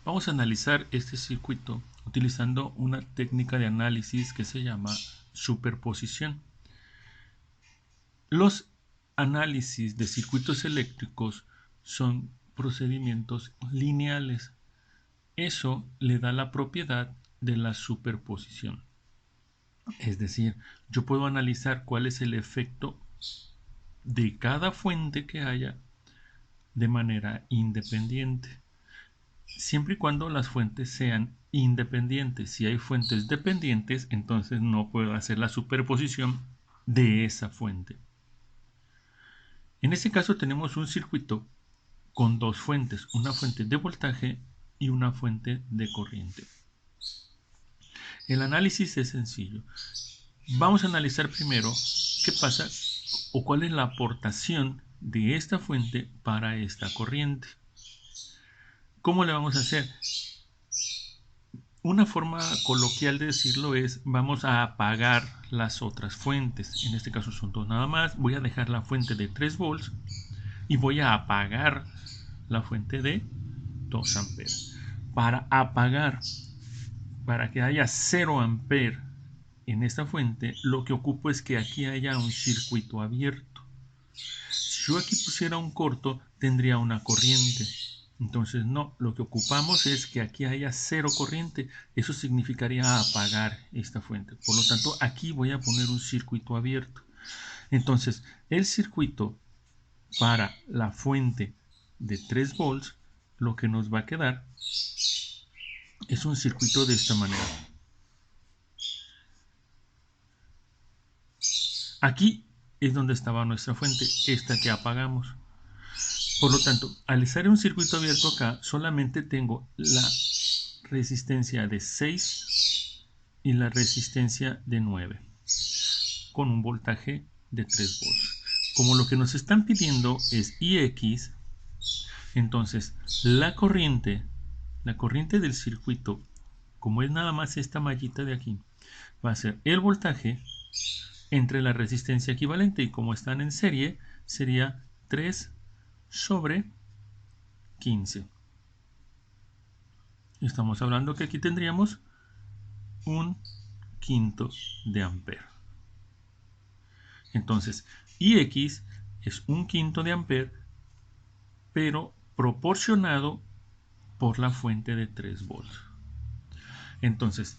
Vamos a analizar este circuito utilizando una técnica de análisis que se llama superposición. Los análisis de circuitos eléctricos son procedimientos lineales. Eso le da la propiedad de la superposición. Es decir, yo puedo analizar cuál es el efecto de cada fuente que haya de manera independiente, siempre y cuando las fuentes sean independientes. Si hay fuentes dependientes, entonces no puedo hacer la superposición de esa fuente. En este caso tenemos un circuito con dos fuentes, una fuente de voltaje y una fuente de corriente. El análisis es sencillo. Vamos a analizar primero qué pasa o cuál es la aportación de esta fuente para esta corriente. ¿Cómo le vamos a hacer? Una forma coloquial de decirlo es: vamos a apagar las otras fuentes. En este caso son dos nada más. Voy a dejar la fuente de 3 volts y voy a apagar la fuente de 2 amperes. Para apagar, para que haya 0 amperes en esta fuente, lo que ocupo es que aquí haya un circuito abierto. Si yo aquí pusiera un corto, tendría una corriente. Entonces no, lo que ocupamos es que aquí haya 0 corriente. Eso significaría apagar esta fuente. Por lo tanto, aquí voy a poner un circuito abierto. Entonces, el circuito para la fuente de 3 volts, lo que nos va a quedar es un circuito de esta manera. Aquí es donde estaba nuestra fuente, esta que apagamos. Por lo tanto, al estar en un circuito abierto acá, solamente tengo la resistencia de 6 y la resistencia de 9, con un voltaje de 3 volts. Como lo que nos están pidiendo es Ix, entonces la corriente del circuito, como es nada más esta mallita de aquí, va a ser el voltaje entre la resistencia equivalente, y como están en serie, sería 3 sobre 15. Estamos hablando que aquí tendríamos un quinto de ampere. Entonces, Ix es un quinto de ampere, pero proporcionado por la fuente de 3 volts. Entonces,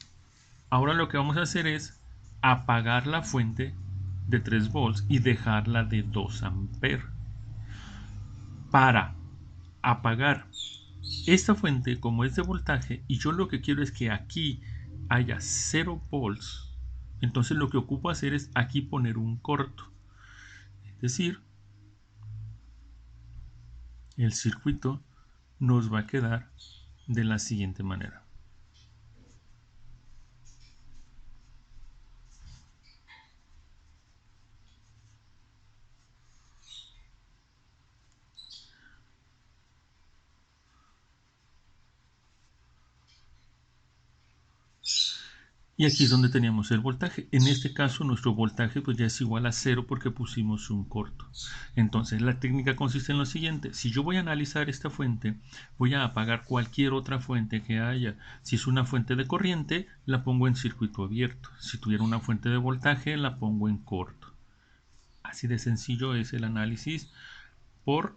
ahora lo que vamos a hacer es apagar la fuente de 3 volts y dejarla de 2 amperes. Para apagar esta fuente, como es de voltaje, y yo lo que quiero es que aquí haya 0 volts, entonces lo que ocupo hacer es aquí poner un corto. Es decir, el circuito nos va a quedar de la siguiente manera. Y aquí es donde teníamos el voltaje. En este caso nuestro voltaje pues ya es igual a 0 porque pusimos un corto. Entonces la técnica consiste en lo siguiente: si yo voy a analizar esta fuente, voy a apagar cualquier otra fuente que haya. Si es una fuente de corriente, la pongo en circuito abierto. Si tuviera una fuente de voltaje, la pongo en corto. Así de sencillo es el análisis por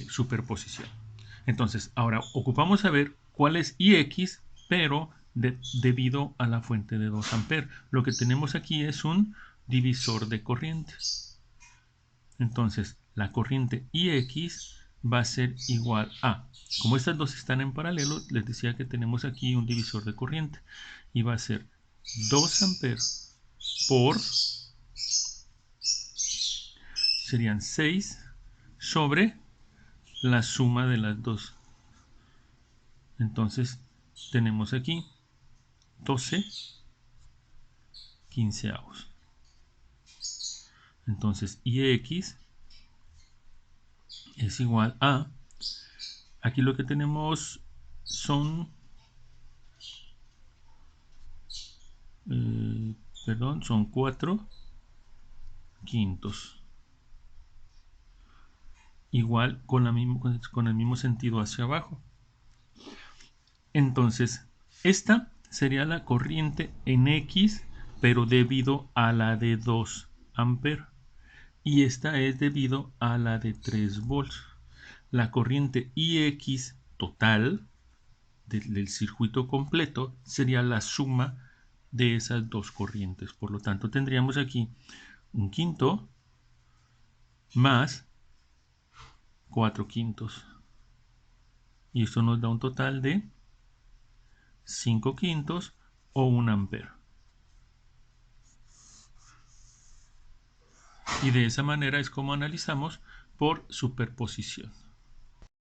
superposición. Entonces, ahora ocupamos saber cuál es Ix, pero debido a la fuente de 2 amperes. Lo que tenemos aquí es un divisor de corrientes. Entonces, la corriente Ix va a ser igual a, como estas dos están en paralelo, les decía que tenemos aquí un divisor de corriente, y va a ser 2 amperes por, serían 6 sobre la suma de las dos. Entonces tenemos aquí 12 quinceavos. Entonces Ix es igual a, aquí lo que tenemos son, son 4 quintos. Igual con el mismo sentido hacia abajo. Entonces, esta sería la corriente en X, pero debido a la de 2 amperes. Y esta es debido a la de 3 volts. La corriente IX total del circuito completo sería la suma de esas dos corrientes. Por lo tanto, tendríamos aquí un quinto más 4 quintos. Y esto nos da un total de 5 quintos o 1 ampere. Y de esa manera es como analizamos por superposición.